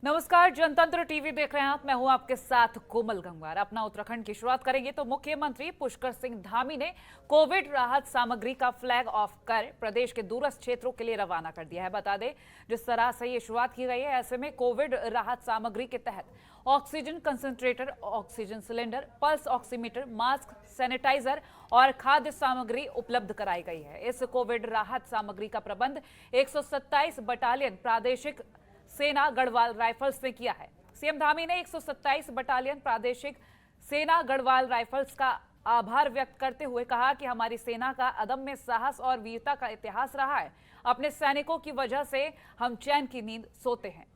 नमस्कार, जनतंत्र टीवी देख रहे हैं आप। मैं हूं आपके साथ कोमल गंगवार। अपना उत्तराखंड की शुरुआत करेंगे तो मुख्यमंत्री पुष्कर सिंह धामी ने कोविड राहत सामग्री का फ्लैग ऑफ कर प्रदेश के दूरस्थ क्षेत्रों के लिए रवाना कर दिया है। बता दें, जिस तरह से ये शुरुआत की गई है, ऐसे में कोविड राहत सामग्री के तहत oxygen concentrator, oxygen cylinder, pulse oximeter, mask, sanitizer और खाद्य सामग्री उपलब्ध कराई गई है। इस कोविड राहत सामग्री का प्रबंध 127 बटालियन प्रादेशिक सेना गढ़वाल राइफल्स ने किया है। सीएम धामी ने 127 बटालियन प्रादेशिक सेना गढ़वाल राइफल्स का आभार व्यक्त करते हुए कहा कि हमारी सेना का अदम्य साहस और वीरता का इतिहास रहा है। अपने सैनिकों की वजह से हम चैन की नींद सोते हैं।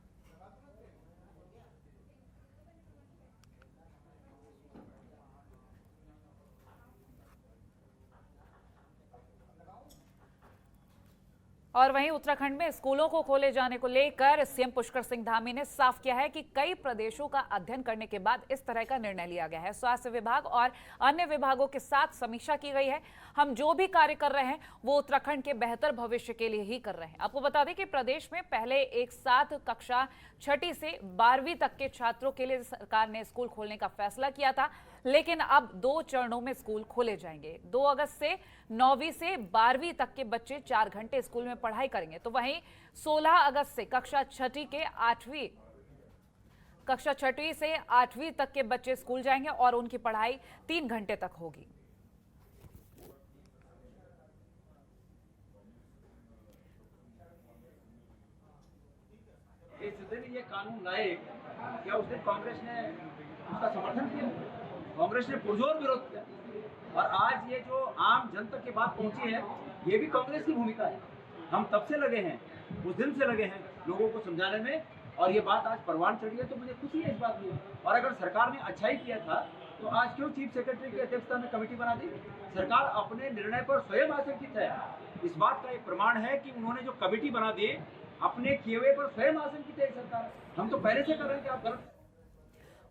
और वहीं उत्तराखंड में स्कूलों को खोले जाने को लेकर सीएम पुष्कर सिंह धामी ने साफ किया है कि कई प्रदेशों का अध्ययन करने के बाद इस तरह का निर्णय लिया गया है। स्वास्थ्य विभाग और अन्य विभागों के साथ समीक्षा की गई है। हम जो भी कार्य कर रहे हैं वो उत्तराखंड के बेहतर भविष्य के लिए ही कर रहे हैं। आपको बता दें कि प्रदेश में पहले एक साथ कक्षा 6ठी से 12वीं तक के छात्रों के लिए सरकार ने स्कूल खोलने का फैसला किया था, लेकिन अब 2 चरणों में स्कूल खोले जाएंगे। 2 अगस्त से 9वीं से 12वीं तक के बच्चे 4 घंटे स्कूल में पढ़ाई करेंगे, तो वहीं 16 अगस्त से कक्षा 6ठी से 8वीं तक के बच्चे स्कूल जाएंगे और उनकी पढ़ाई 3 घंटे तक होगी। जिस दिन ये कानून लाए, क्या उस दिन कांग्रेस ने उसका समर्थन किया? कांग्रेस ने पुरजोर विरोध किया। और आज ये जो आम जनता की बात पहुंची है, ये भी कांग्रेस की भूमिका है। हम तब से लगे हैं, उस दिन से लगे हैं लोगों को समझाने में, और ये बात आज परवान चढ़ी है, तो मुझे खुशी है इस बात में। और अगर सरकार ने अच्छा ही किया था तो आज क्यों चीफ सेक्रेटरी की अध्यक्षता में कमेटी बना दी? सरकार अपने निर्णय पर स्वयं आशंकित है। इस बात का एक प्रमाण है कि उन्होंने जो कमेटी बना दी, अपने किए हुए पर स्वयं आशंकित है सरकार। हम तो पहले से कर रहे हैं कि आप गलत।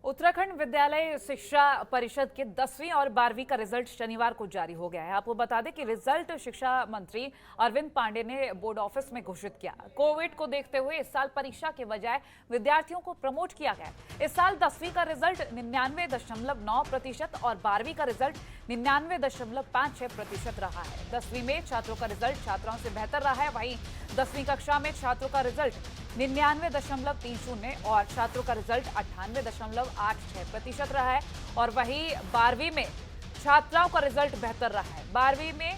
उत्तराखंड विद्यालय शिक्षा परिषद के 10वीं और 12वीं का रिजल्ट शनिवार को जारी हो गया है। आपको बता दें कि रिजल्ट शिक्षा मंत्री अरविंद पांडे ने बोर्ड ऑफिस में घोषित किया। कोविड को देखते हुए इस साल परीक्षा के बजाय विद्यार्थियों को प्रमोट किया गया। इस साल 10वीं का रिजल्ट 99.9% और 12वीं का रिजल्ट 99.56% रहा है। 10वीं में छात्रों का रिजल्ट छात्राओं से बेहतर रहा है। वहीं 10वीं कक्षा में छात्रों का रिजल्ट 99.30 और छात्रों का रिजल्ट 98.86% रहा है। और वहीं 12वीं में छात्राओं का रिजल्ट बेहतर रहा है। 12वीं में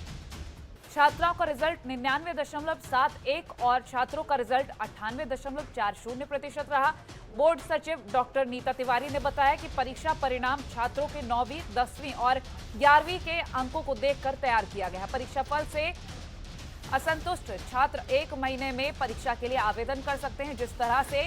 छात्राओं का रिजल्ट 99.71 और छात्रों का रिजल्ट 98.40% रहा। बोर्ड सचिव डॉक्टर नीता तिवारी ने बताया कि परीक्षा परिणाम छात्रों के 9वीं, 10वीं और 11वीं के अंकों को देखकर तैयार किया गया है। परीक्षा फल से असंतुष्ट छात्र 1 महीने में परीक्षा के लिए आवेदन कर सकते हैं। जिस तरह से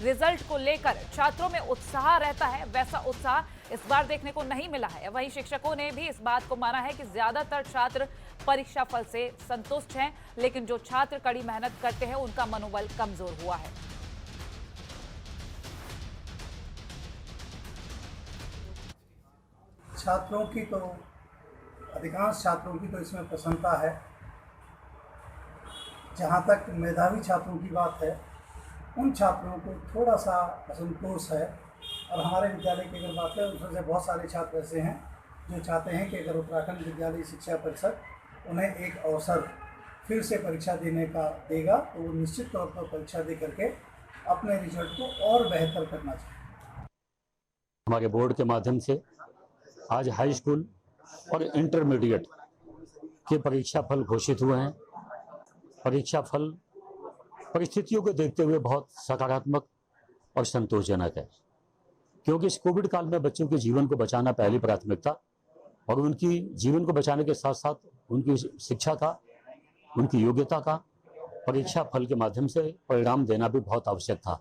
रिजल्ट को लेकर छात्रों में उत्साह रहता है, वैसा उत्साह इस बार देखने को नहीं मिला है। वहीं शिक्षकों ने भी इस बात को माना है कि ज्यादातर छात्र परीक्षा फल से संतुष्ट हैं, लेकिन जो छात्र कड़ी मेहनत करते हैं उनका मनोबल कमजोर हुआ है। छात्रों की तो अधिकांश छात्रों की तो इसमें प्रसन्नता है। जहाँ तक मेधावी छात्रों की बात है, उन छात्रों को थोड़ा सा असंतोष है। और हमारे विद्यालय की अगर बात करें, उसमें से बहुत सारे छात्र ऐसे हैं जो चाहते हैं कि अगर उत्तराखंड विद्यालय शिक्षा परिषद उन्हें एक अवसर फिर से परीक्षा देने का देगा, तो वो निश्चित तौर पर परीक्षा दे करके अपने रिजल्ट को और बेहतर करना चाहिए। हमारे बोर्ड के माध्यम से आज हाई स्कूल और इंटरमीडिएट के परीक्षा फल घोषित हुए हैं। परीक्षा फल परिस्थितियों को देखते हुए बहुत सकारात्मक और संतोषजनक है, क्योंकि इस कोविड काल में बच्चों के जीवन को बचाना पहली प्राथमिकता, और उनकी जीवन को बचाने के साथ साथ उनकी शिक्षा का, उनकी योग्यता का परीक्षा फल के माध्यम से परिणाम देना भी बहुत आवश्यक था।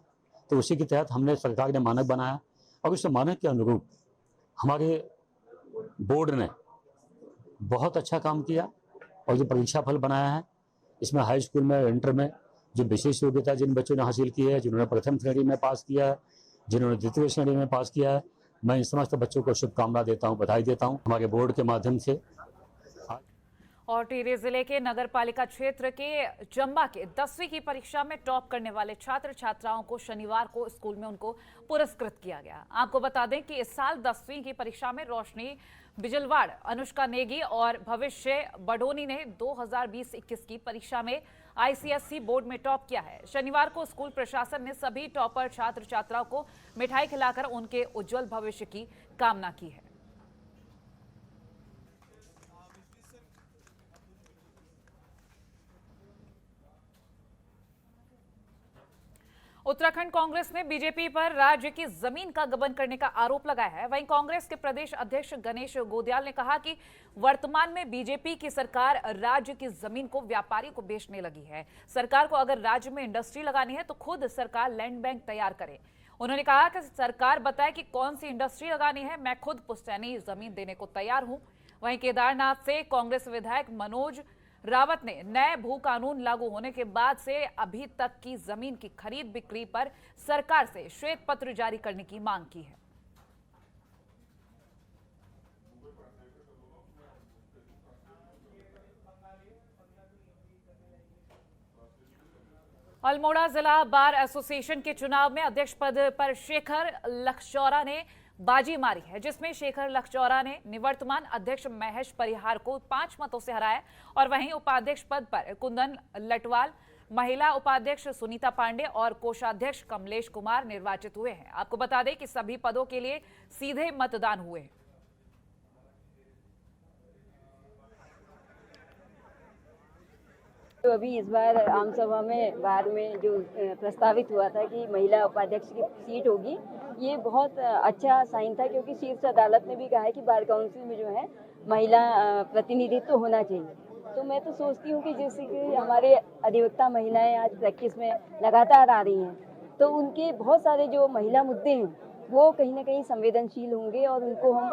तो उसी के तहत हमने, सरकार ने मानक बनाया और उस मानक के अनुरूप हमारे बोर्ड ने बहुत अच्छा काम किया। और जो परीक्षा फल बनाया है, इसमें हाई स्कूल में, इंटर में जो विशेष योग्यता जिन बच्चों ने हासिल की है, जिन्होंने प्रथम श्रेणी में पास किया है, जिन्होंने द्वितीय श्रेणी में पास किया है, मैं इन समस्त बच्चों को शुभकामना देता हूं, बधाई देता हूं हमारे बोर्ड के माध्यम से। और टिहरी जिले के नगर पालिका क्षेत्र के चंबा के 10वीं की परीक्षा में टॉप करने वाले छात्र छात्राओं को शनिवार को स्कूल में उनको पुरस्कृत किया गया। आपको बता दें कि इस साल 10वीं की परीक्षा में रोशनी बिजलवाड़, अनुष्का नेगी और भविष्य बडोनी ने 2020-21 की परीक्षा में आईसीएसई बोर्ड में टॉप किया है। शनिवार को स्कूल प्रशासन ने सभी टॉपर छात्र छात्राओं को मिठाई खिलाकर उनके उज्जवल भविष्य की कामना की है। उत्तराखंड कांग्रेस ने बीजेपी पर राज्य की जमीन का गबन करने का आरोप लगाया है। वहीं कांग्रेस के प्रदेश अध्यक्ष गणेश गोदियाल ने कहा कि वर्तमान में बीजेपी की सरकार राज्य की जमीन को व्यापारी को बेचने लगी है। सरकार को अगर राज्य में इंडस्ट्री लगानी है तो खुद सरकार लैंड बैंक तैयार करे। उन्होंने कहा कि सरकार बताए कि कौन सी इंडस्ट्री लगानी है, मैं खुद पुश्तैनी जमीन देने को तैयार हूं। वहीं केदारनाथ से कांग्रेस विधायक मनोज रावत ने नए भू कानून लागू होने के बाद से अभी तक की जमीन की खरीद बिक्री पर सरकार से श्वेत पत्र जारी करने की मांग की है। अल्मोड़ा जिला बार एसोसिएशन के चुनाव में अध्यक्ष पद पर शेखर लखचौरा ने बाजी मारी है, जिसमें शेखर लखचौरा ने निवर्तमान अध्यक्ष महेश परिहार को 5 मतों से हराया और वहीं उपाध्यक्ष पद पर कुंदन लटवाल, महिला उपाध्यक्ष सुनीता पांडे और कोषाध्यक्ष कमलेश कुमार निर्वाचित हुए हैं। आपको बता दें कि सभी पदों के लिए सीधे मतदान हुए। तो अभी इस बार आम सभा में बार में जो प्रस्तावित हुआ था कि महिला उपाध्यक्ष की सीट होगी, ये बहुत अच्छा साइन था, क्योंकि शीर्ष अदालत ने भी कहा है कि बार काउंसिल में जो है महिला प्रतिनिधित्व तो होना चाहिए। तो मैं तो सोचती हूँ कि जैसे कि हमारे अधिवक्ता महिलाएं आज प्रैक्टिस में लगातार आ रही हैं, तो उनके बहुत सारे जो महिला मुद्दे हैं वो कहीं ना कहीं संवेदनशील होंगे और उनको हम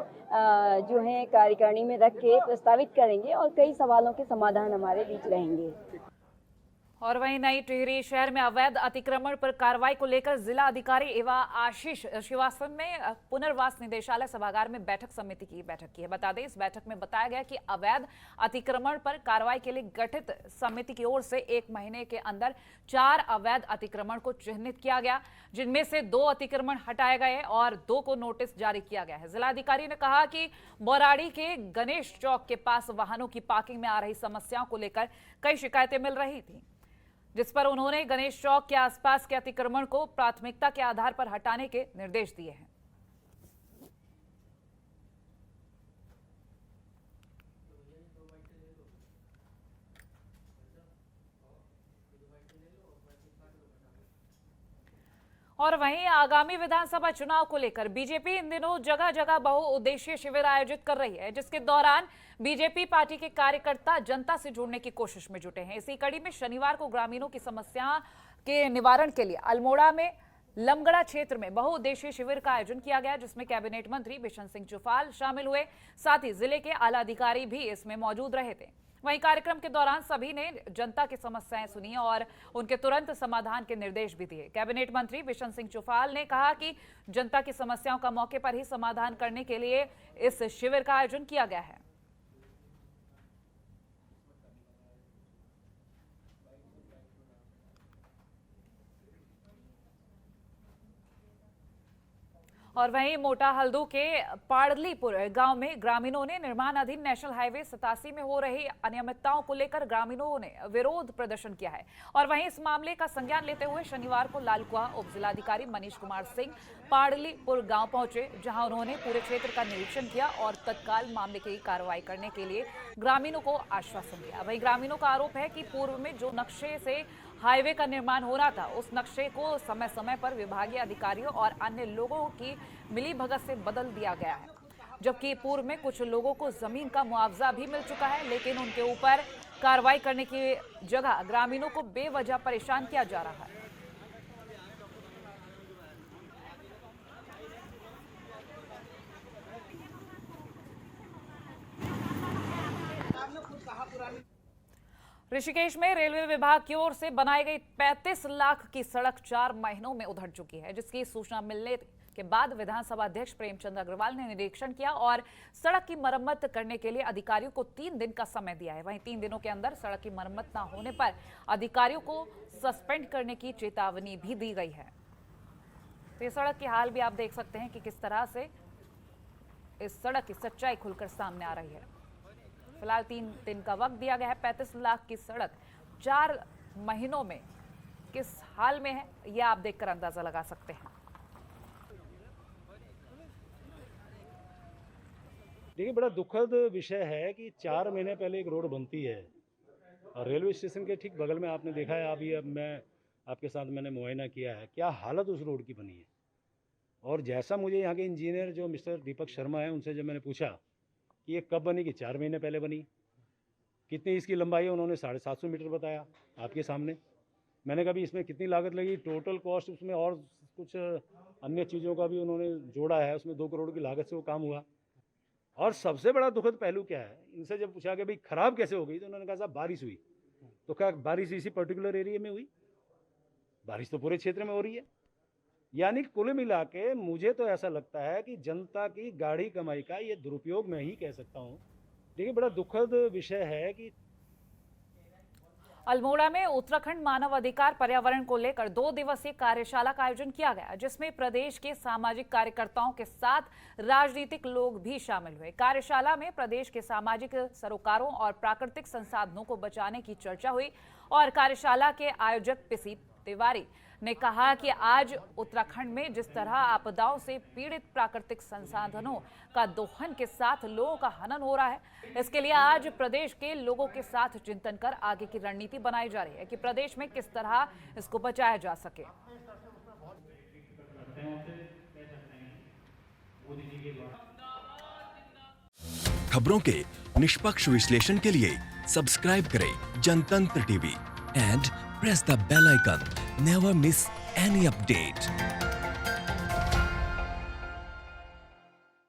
जो है कार्यकारिणी में रख के प्रस्तावित करेंगे और कई सवालों के समाधान हमारे बीच रहेंगे। और वहीं नई टिहरी शहर में अवैध अतिक्रमण पर कार्रवाई को लेकर जिला अधिकारी एवं आशीष श्रीवास्तव ने पुनर्वास निदेशालय सभागार में बैठक समिति की बैठक की है। बता दें, इस बैठक में बताया गया कि अवैध अतिक्रमण पर कार्रवाई के लिए गठित समिति की ओर से 1 महीने के अंदर 4 अवैध अतिक्रमण को चिन्हित किया गया, जिनमें से 2 अतिक्रमण हटाए गए और 2 को नोटिस जारी किया गया है। जिलाधिकारी ने कहा कि बौराड़ी के गणेश चौक के पास वाहनों की पार्किंग में आ रही समस्याओं को लेकर कई शिकायतें मिल रही थी, जिस पर उन्होंने गणेश चौक के आसपास के अतिक्रमण को प्राथमिकता के आधार पर हटाने के निर्देश दिए हैं। और वहीं आगामी विधानसभा चुनाव को लेकर बीजेपी इन दिनों जगह जगह बहुउद्देशीय शिविर आयोजित कर रही है, जिसके दौरान बीजेपी पार्टी के कार्यकर्ता जनता से जुड़ने की कोशिश में जुटे हैं। इसी कड़ी में शनिवार को ग्रामीणों की समस्या के निवारण के लिए अल्मोड़ा में लमगड़ा क्षेत्र में बहुउद्देशीय शिविर का आयोजन किया गया, जिसमें कैबिनेट मंत्री बिशन सिंह चुफाल शामिल हुए। साथ ही जिले के आला अधिकारी भी इसमें मौजूद रहे थे। वहीं कार्यक्रम के दौरान सभी ने जनता की समस्याएं सुनी और उनके तुरंत समाधान के निर्देश भी दिए। कैबिनेट मंत्री बिशन सिंह चुफाल ने कहा कि जनता की समस्याओं का मौके पर ही समाधान करने के लिए इस शिविर का आयोजन किया गया है। और वहीं मोटा हल्दू के पाड़लीपुर गांव में ग्रामीणों ने निर्माणाधीन नेशनल हाईवे 87 में हो रही अनियमितताओं को लेकर ग्रामीणों ने विरोध प्रदर्शन किया है। और वहीं इस मामले का संज्ञान लेते हुए शनिवार को लालकुआ उप जिलाधिकारी मनीष कुमार सिंह पाड़लीपुर गांव पहुंचे, जहां उन्होंने पूरे क्षेत्र का निरीक्षण किया और तत्काल मामले की कार्रवाई करने के लिए ग्रामीणों को आश्वासन दिया। वहीं ग्रामीणों का आरोप है कि पूर्व में जो नक्शे से हाईवे का निर्माण हो रहा था, उस नक्शे को समय समय पर विभागीय अधिकारियों और अन्य लोगों की मिलीभगत से बदल दिया गया है, जबकि पूर्व में कुछ लोगों को जमीन का मुआवजा भी मिल चुका है, लेकिन उनके ऊपर कार्रवाई करने की जगह ग्रामीणों को बेवजह परेशान किया जा रहा है। ऋषिकेश में रेलवे विभाग की ओर से बनाई गई 35 लाख की सड़क 4 महीनों में उधड़ चुकी है, जिसकी सूचना मिलने के बाद विधानसभा अध्यक्ष प्रेमचंद अग्रवाल ने निरीक्षण किया और सड़क की मरम्मत करने के लिए अधिकारियों को 3 दिन का समय दिया है। वहीं 3 दिनों के अंदर सड़क की मरम्मत न होने पर अधिकारियों को सस्पेंड करने की चेतावनी भी दी गई है। तो इस सड़क की हाल भी आप देख सकते हैं कि किस तरह से इस सड़क की सच्चाई खुलकर सामने आ रही है। फिलहाल 3 दिन का वक्त दिया गया है। 35 लाख की सड़क 4 महीनों में किस हाल में है, यह आप देखकर अंदाजा लगा सकते हैं। देखिए, बड़ा दुखद विषय है कि 4 महीने पहले एक रोड बनती है और रेलवे स्टेशन के ठीक बगल में आपने देखा है, अभी अब मैं आपके साथ मैंने मुआयना किया है, क्या हालत उस रोड की बनी है। और जैसा मुझे यहाँ के इंजीनियर जो मिस्टर दीपक शर्मा है, उनसे जब मैंने पूछा कि ये कब बनी, कि 4 महीने पहले बनी। कितनी इसकी लंबाई है, उन्होंने 750 मीटर बताया आपके सामने। मैंने कहा भी इसमें कितनी लागत लगी, टोटल कॉस्ट उसमें और कुछ अन्य चीज़ों का भी उन्होंने जोड़ा है, उसमें 2 करोड़ की लागत से वो काम हुआ। और सबसे बड़ा दुखद पहलू क्या है, इनसे जब पूछा कि भाई ख़राब कैसे हो गई, तो उन्होंने कहा साहब बारिश हुई। तो क्या बारिश इसी पर्टिकुलर एरिया में हुई? बारिश तो पूरे क्षेत्र में हो रही है। यानी कुल मिला के मुझे तो ऐसा लगता है कि जनता की गाढ़ी कमाई का ये दुरुपयोग मैं ही कह सकता हूँ। देखिए, बड़ा दुखद विषय है कि अल्मोड़ा में उत्तराखंड मानव अधिकार पर्यावरण को लेकर 2 दिवसीय कार्यशाला का आयोजन किया गया, जिसमें प्रदेश के सामाजिक कार्यकर्ताओं के साथ राजनीतिक लोग भी शामिल हुए। कार्यशाला में प्रदेश के सामाजिक सरोकारों और प्राकृतिक संसाधनों को बचाने की चर्चा हुई और कार्यशाला के आयोजक पीसी तिवारी ने कहा कि आज उत्तराखंड में जिस तरह आपदाओं से पीड़ित प्राकृतिक संसाधनों का दोहन के साथ लोगों का हनन हो रहा है, इसके लिए आज प्रदेश के लोगों के साथ चिंतन कर आगे की रणनीति बनाई जा रही है कि प्रदेश में किस तरह इसको बचाया जा सके। खबरों के निष्पक्ष विश्लेषण के लिए सब्सक्राइब करें जनतंत्र TV and press the bell icon. Never miss any update.